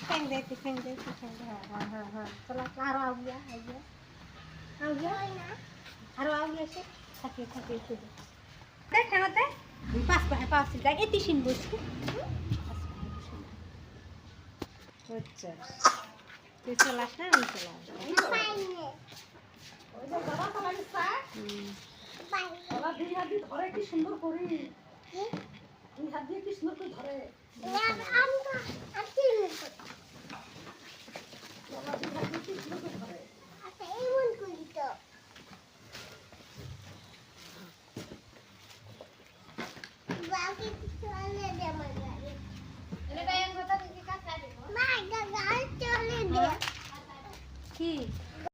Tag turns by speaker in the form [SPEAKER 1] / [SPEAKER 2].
[SPEAKER 1] phanh đây thì phanh đây thì phanh đây চলো আরো আগে আগে আগে আরো আগে এসে থাকিয়ে থাকিয়ে শুধু দেখেন ওতে পাঁচ পাঁচ গাই এটি সিন বসছি আচ্ছা তুই চলে আস না আমি চলে আসবো ওই যে বাবা চলে আসছে বাবা দুই হাত দিয়ে ধরে কি সুন্দর করি দুই হাত দিয়ে কি সুন্দর করে ধরে
[SPEAKER 2] Wow.